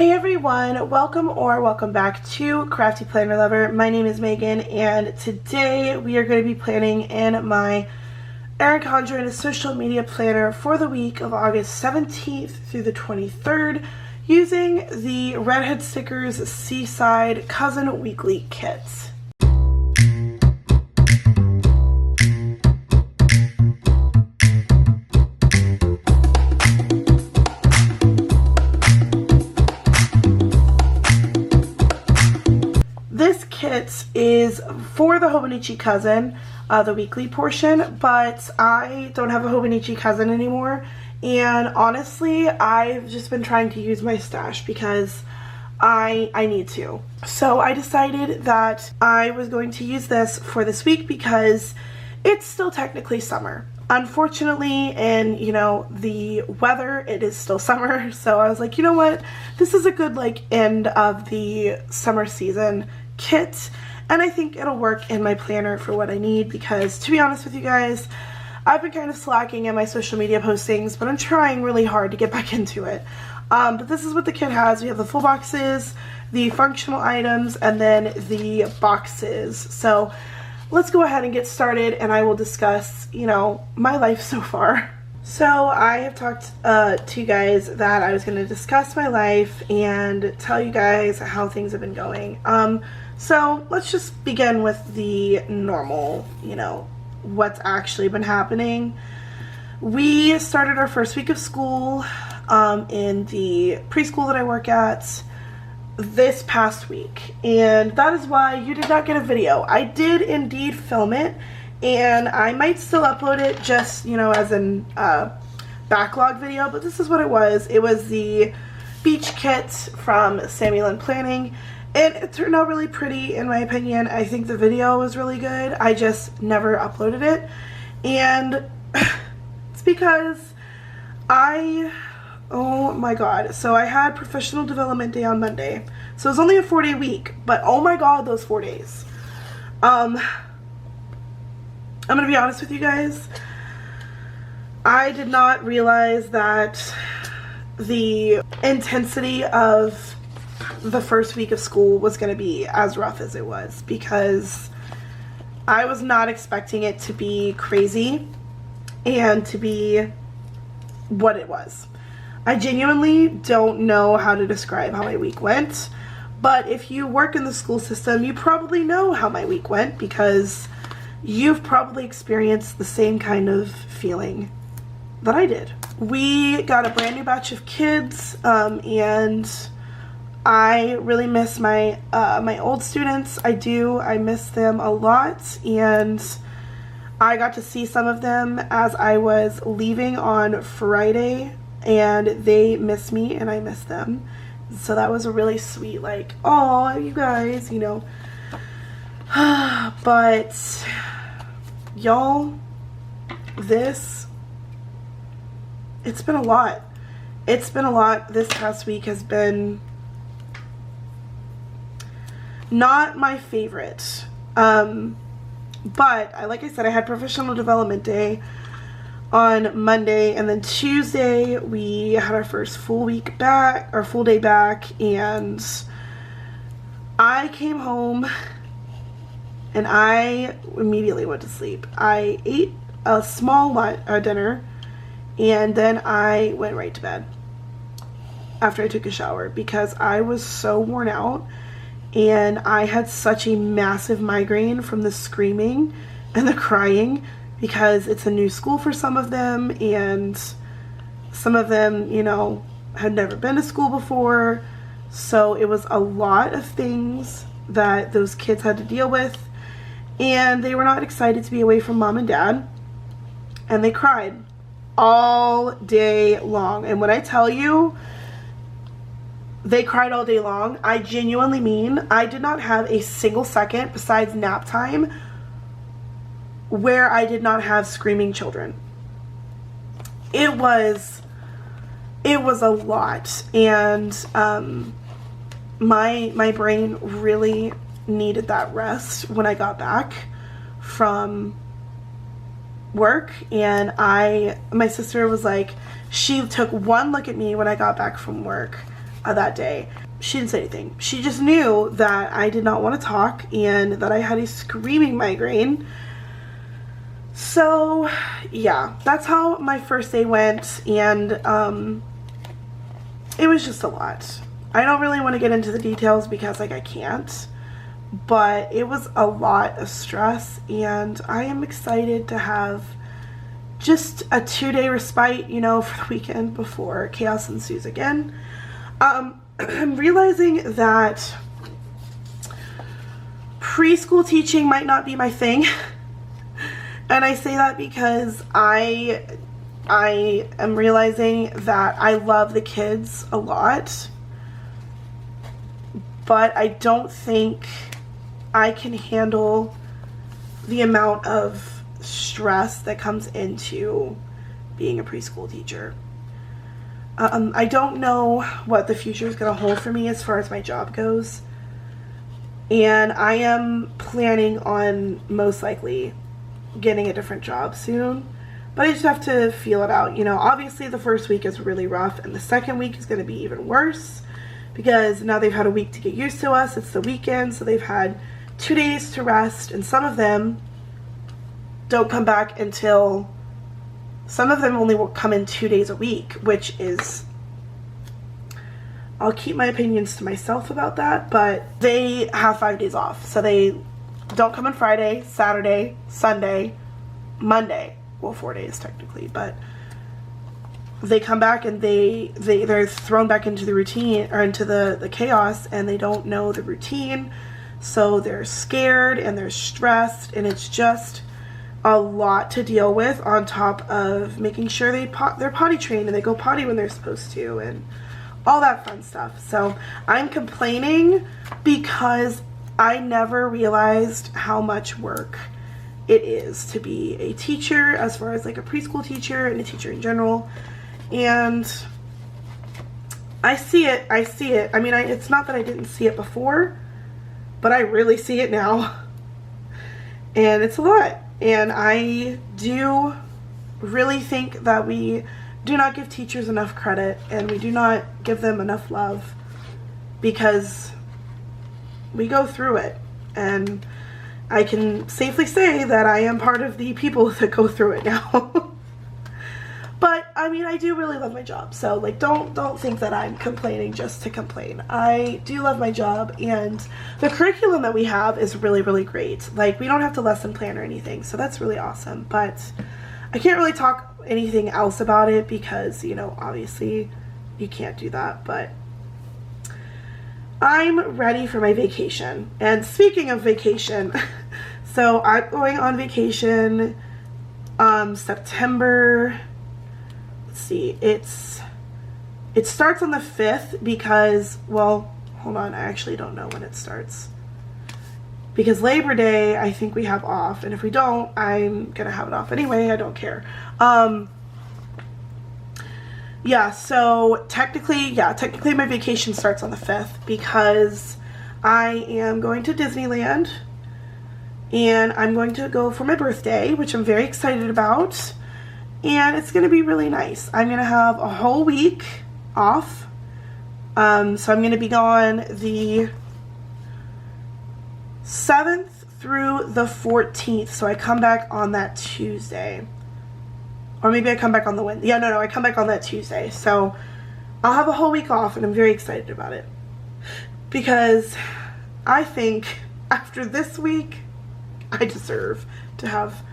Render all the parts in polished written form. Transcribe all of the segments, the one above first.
Hey everyone, welcome back to CraftyPlannerLovR. My name is Megan and today we are going to be planning in my Erin Condren social media planner for the week of August 17th through the 23rd using the ReddHeadStickers Seaside Cousin Weekly kits. This kit is for the Hobonichi cousin, the weekly portion, but I don't have a Hobonichi cousin anymore, and honestly, I've just been trying to use my stash because I need to. So I decided that I was going to use this for this week because it's still technically summer. Unfortunately, in, the weather, it is still summer, so I was like, you know what, this is a good, end of the summer season kit, and I think it'll work in my planner for what I need because, to be honest with you guys, I've been kind of slacking in my social media postings, but I'm trying really hard to get back into it. But this is what the kit has. We have the full boxes, the functional items, and then the boxes. So let's go ahead and get started, and I will discuss, my life so far. So I have talked to you guys that I was going to discuss my life and tell you guys how things have been going. So let's just begin with the normal, what's actually been happening. We started our first week of school in the preschool that I work at this past week, and that is why you did not get a video. I did indeed film it, and I might still upload it just, as an backlog video, but this is what it was. It was the beach kit from Samuel & Planning, and it turned out really pretty in my opinion. I think the video was really good. I just never uploaded it, and it's because oh my god, so I had professional development day on Monday, so it was only a 4-day week, but oh my god, those 4 days. I'm gonna be honest with you guys, I did not realize that the intensity of the first week of school was going to be as rough as it was, because I was not expecting it to be crazy and to be what it was. I genuinely don't know how to describe how my week went, but if you work in the school system, you probably know how my week went because you've probably experienced the same kind of feeling that I did. We got a brand new batch of kids, and I really miss my my old students. I do. I miss them a lot, and I got to see some of them as I was leaving on Friday, and they miss me and I miss them. So that was a really sweet, oh, you guys, but y'all, it's been a lot. It's been a lot. This past week has been not my favorite, but like I said, I had professional development day on Monday, and then Tuesday we had our first full day back, and I came home and I immediately went to sleep. I ate a small dinner, and then I went right to bed after I took a shower because I was so worn out. And I had such a massive migraine from the screaming and the crying because it's a new school for some of them, and some of them, had never been to school before. So it was a lot of things that those kids had to deal with, and they were not excited to be away from mom and dad, and they cried all day long. And when I tell you they cried all day long, I genuinely mean I did not have a single second besides nap time where I did not have screaming children. It was a lot, and my brain really needed that rest when I got back from work. And my sister was like, she took one look at me when I got back from work that day. She didn't say anything. She just knew that I did not want to talk and that I had a screaming migraine. So yeah, that's how my first day went, and it was just a lot. I don't really want to get into the details because like I can't, but it was a lot of stress, and I am excited to have just a 2-day respite, you know, for the weekend before chaos ensues again. I'm realizing that preschool teaching might not be my thing. And I say that because I am realizing that I love the kids a lot, but I don't think I can handle the amount of stress that comes into being a preschool teacher. I don't know what the future is going to hold for me as far as my job goes, and I am planning on most likely getting a different job soon, but I just have to feel it out. You know, obviously the first week is really rough, and the second week is going to be even worse because now they've had a week to get used to us. It's the weekend, so they've had 2 days to rest, and some of them don't come back until, some of them only will come in 2 days a week, which is, I'll keep my opinions to myself about that, but they have 5 days off. So they don't come on Friday, Saturday, Sunday, Monday. Well, 4 days technically, but they come back and they're thrown back into the routine, or into the chaos, and they don't know the routine. So they're scared and they're stressed, and it's just a lot to deal with, on top of making sure they're potty trained and they go potty when they're supposed to, and all that fun stuff. So I'm complaining because I never realized how much work it is to be a teacher, as far as like a preschool teacher and a teacher in general. And I see it. I mean, it's not that I didn't see it before, but I really see it now. And it's a lot. And I do really think that we do not give teachers enough credit, and we do not give them enough love, because we go through it. And I can safely say that I am part of the people that go through it now. But I mean, I do really love my job, so like don't think that I'm complaining just to complain. I do love my job, and the curriculum that we have is really, really great. Like, we don't have to lesson plan or anything, so that's really awesome. But I can't really talk anything else about it because, you know, obviously you can't do that. But I'm ready for my vacation. And speaking of vacation, so I'm going on vacation September. Let's see, it starts on the 5th because, well, hold on, I actually don't know when it starts, because Labor Day I think we have off, and if we don't, I'm gonna have it off anyway. I don't care. Yeah, so technically my vacation starts on the 5th because I am going to Disneyland, and I'm going to go for my birthday, which I'm very excited about. And it's going to be really nice. I'm going to have a whole week off. So I'm going to be gone the 7th through the 14th. So I come back on that Tuesday. Or maybe I come back on the Wednesday. Yeah, no, I come back on that Tuesday. So I'll have a whole week off, and I'm very excited about it. Because I think after this week, I deserve to have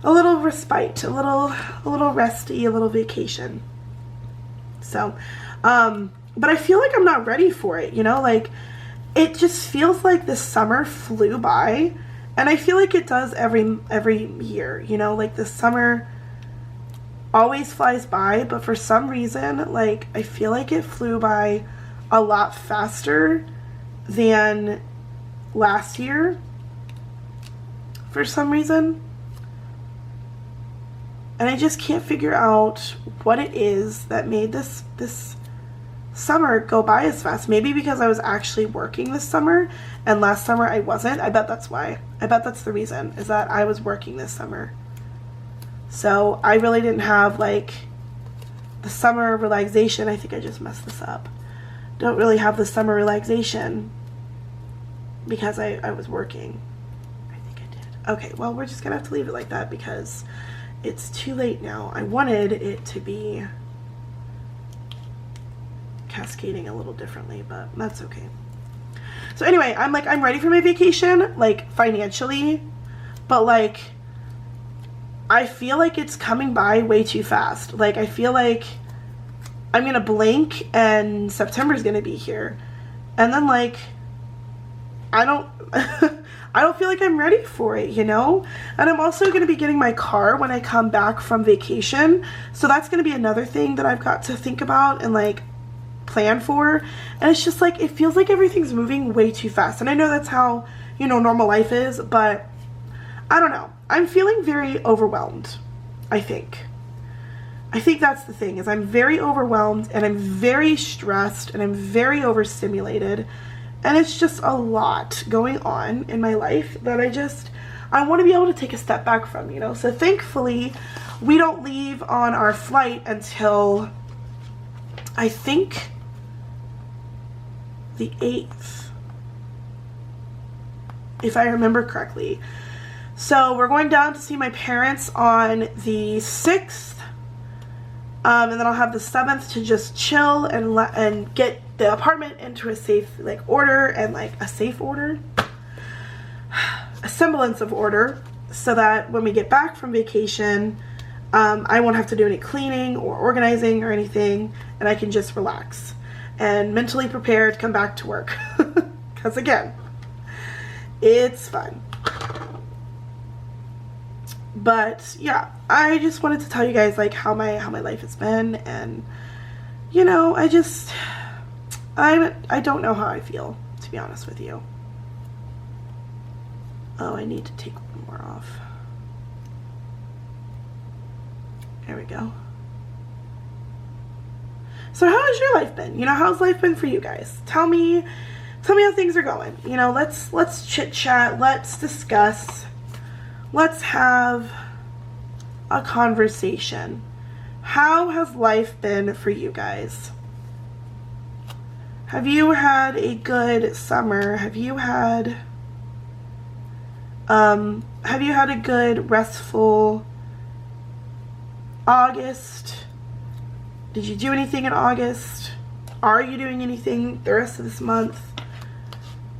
a little respite, a little resty, a little vacation. So, but I feel like I'm not ready for it, you know, like, it just feels like the summer flew by, and I feel like it does every year, you know, like the summer always flies by, but for some reason, like, I feel like it flew by a lot faster than last year, for some reason. And I just can't figure out what it is that made this summer go by as fast. Maybe because I was actually working this summer, and last summer I wasn't. I bet that's why. I bet that's the reason, is that I was working this summer. So I really didn't have, like, the summer relaxation. I think I just messed this up. don't really have the summer relaxation because I was working. I think I did. Okay, well, we're just gonna have to leave it like that because it's too late now. I wanted it to be cascading a little differently, but that's okay. So anyway, I'm ready for my vacation, like financially, but like I feel like it's coming by way too fast. Like I feel like I'm gonna blink and September's gonna be here, and then like I don't I don't feel like I'm ready for it, you know? And I'm also going to be getting my car when I come back from vacation. So that's going to be another thing that I've got to think about and like plan for. And it's just like, it feels like everything's moving way too fast. And I know that's how, you know, normal life is, but I don't know. I'm feeling very overwhelmed, I think. I think that's the thing, is I'm very overwhelmed and I'm very stressed and I'm very overstimulated. And it's just a lot going on in my life that I want to be able to take a step back from, you know. So thankfully, we don't leave on our flight until, I think, the 8th, if I remember correctly. So we're going down to see my parents on the 6th. And then I'll have the 7th to just chill and get the apartment into a safe like order, and like a safe order, a semblance of order, so that when we get back from vacation, I won't have to do any cleaning or organizing or anything, and I can just relax and mentally prepare to come back to work. Because again, it's fun. But yeah, I just wanted to tell you guys like how my life has been, and you know, I don't know how I feel, to be honest with you. Oh, I need to take one more off. There we go. So how has your life been? You know, how's life been for you guys? Tell me how things are going. You know, let's chit chat, let's discuss. Let's have a conversation. How has life been for you guys? Have you had a good summer? Have you had a good restful August? Did you do anything in August? Are you doing anything the rest of this month?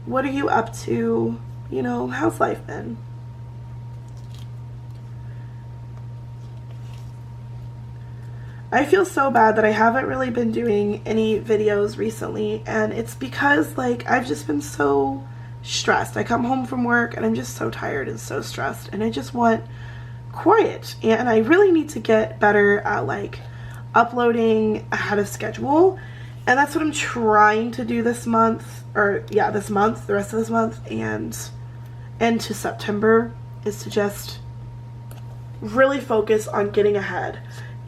What are you up to? You know, how's life been? I feel so bad that I haven't really been doing any videos recently, and it's because like I've just been so stressed. I come home from work and I'm just so tired and so stressed, and I just want quiet, and I really need to get better at like uploading ahead of schedule, and that's what I'm trying to do this month, or yeah, this month, the rest of this month, and into September, is to just really focus on getting ahead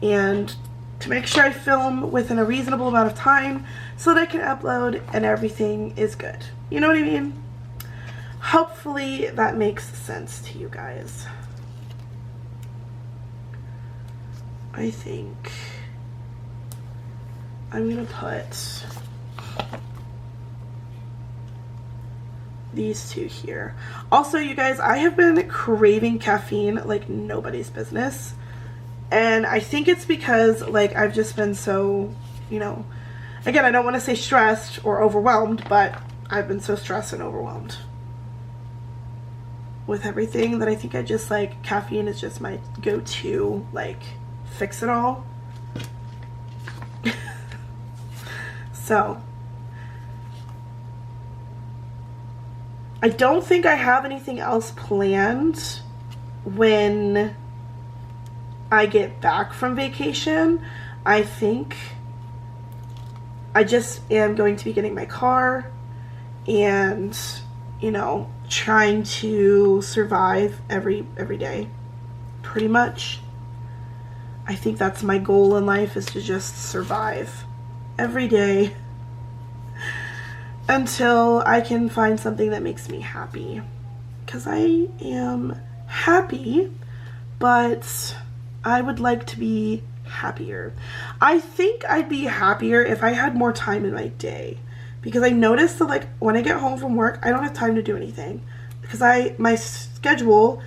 and to make sure I film within a reasonable amount of time so that I can upload and everything is good. You know what I mean? Hopefully that makes sense to you guys. I think I'm gonna put these two here. Also, you guys, I have been craving caffeine like nobody's business. And I think it's because like I've just been so, you know, again, I don't want to say stressed or overwhelmed, but I've been so stressed and overwhelmed with everything that I think I just like, caffeine is just my go-to, like, fix it all. So I don't think I have anything else planned when I get back from vacation. I think I just am going to be getting my car and, you know, trying to survive every day, pretty much. I think that's my goal in life, is to just survive every day until I can find something that makes me happy, because I am happy, but I would like to be happier. I think I'd be happier if I had more time in my day, because I noticed that like when I get home from work, I don't have time to do anything, because my schedule,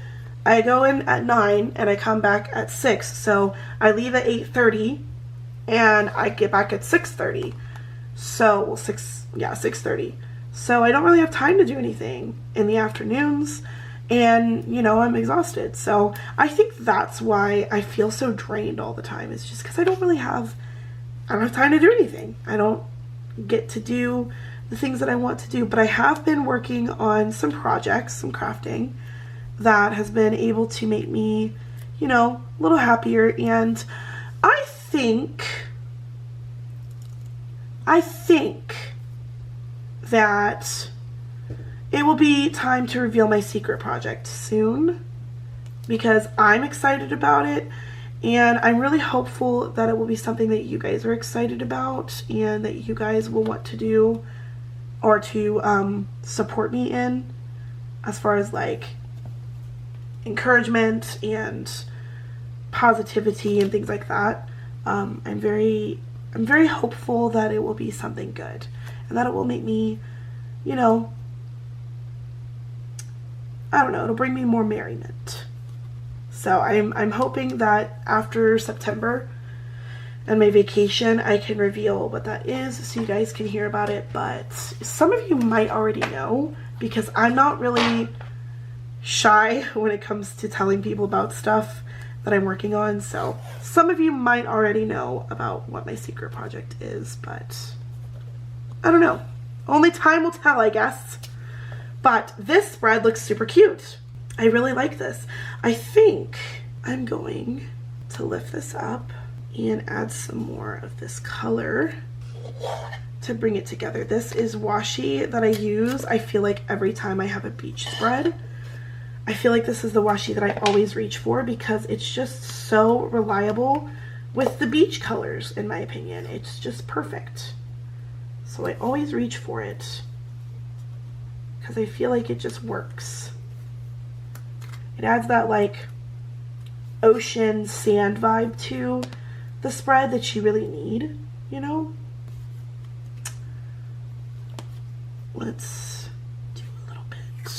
I go in at 9 and I come back at 6, so I leave at 8:30 and I get back at 6:30. So, well, 6:30. So I don't really have time to do anything in the afternoons, and, you know, I'm exhausted. So I think that's why I feel so drained all the time. It's just because I don't have time to do anything. I don't get to do the things that I want to do. But I have been working on some projects, some crafting, that has been able to make me, you know, a little happier. And I think that it will be time to reveal my secret project soon, because I'm excited about it, and I'm really hopeful that it will be something that you guys are excited about and that you guys will want to do or to support me in, as far as like encouragement and positivity and things like that. I'm very hopeful that it will be something good and that it will make me, you know, I don't know, it'll bring me more merriment. So I'm hoping that after September and my vacation, I can reveal what that is so you guys can hear about it. But some of you might already know, because I'm not really shy when it comes to telling people about stuff that I'm working on. So some of you might already know about what my secret project is, but I don't know. Only time will tell, I guess. But this spread looks super cute. I really like this. I think I'm going to lift this up and add some more of this color to bring it together. This is washi that I use, I feel like, every time I have a beach spread. I feel like this is the washi that I always reach for, because it's just so reliable with the beach colors, in my opinion. It's just perfect. So I always reach for it, because I feel like it just works. It adds that like ocean sand vibe to the spread that you really need, you know? Let's do a little bit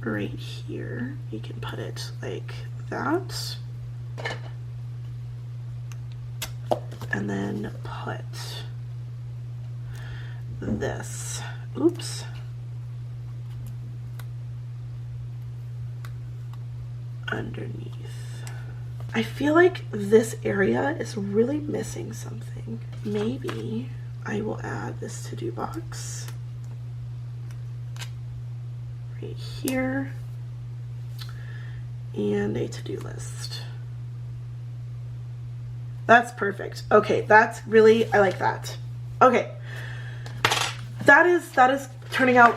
right here. You can put it like that. And then put this, oops, underneath. I feel like this area is really missing something. Maybe I will add this to-do box right here and a to-do list. That's perfect. Okay, that's really, I like that. Okay, that is turning out,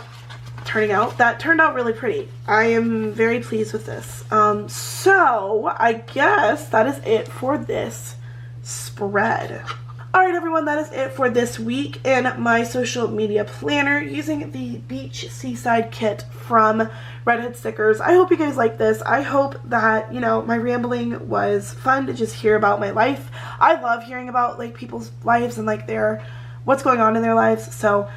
that turned out really pretty. I am very pleased with this. So I guess that is it for this spread. Alright everyone, that is it for this week in my social media planner using the Beach Seaside kit from ReddHeadStickers. I hope you guys like this. I hope that, you know, my rambling was fun to just hear about my life. I love hearing about like people's lives and like what's going on in their lives. So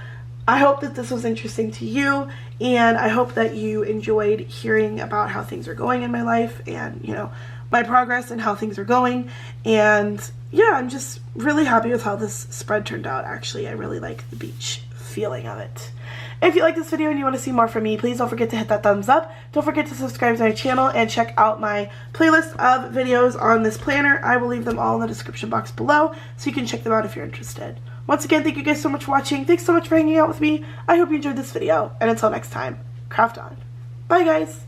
I hope that this was interesting to you, and I hope that you enjoyed hearing about how things are going in my life and, you know, my progress and how things are going. And yeah, I'm just really happy with how this spread turned out. Actually, I really like the beach feeling of it. If you like this video and you want to see more from me, please don't forget to hit that thumbs up. Don't forget to subscribe to my channel and check out my playlist of videos on this planner. I will leave them all in the description box below, so you can check them out if you're interested. Once again, thank you guys so much for watching. Thanks so much for hanging out with me. I hope you enjoyed this video, and until next time, craft on. Bye guys!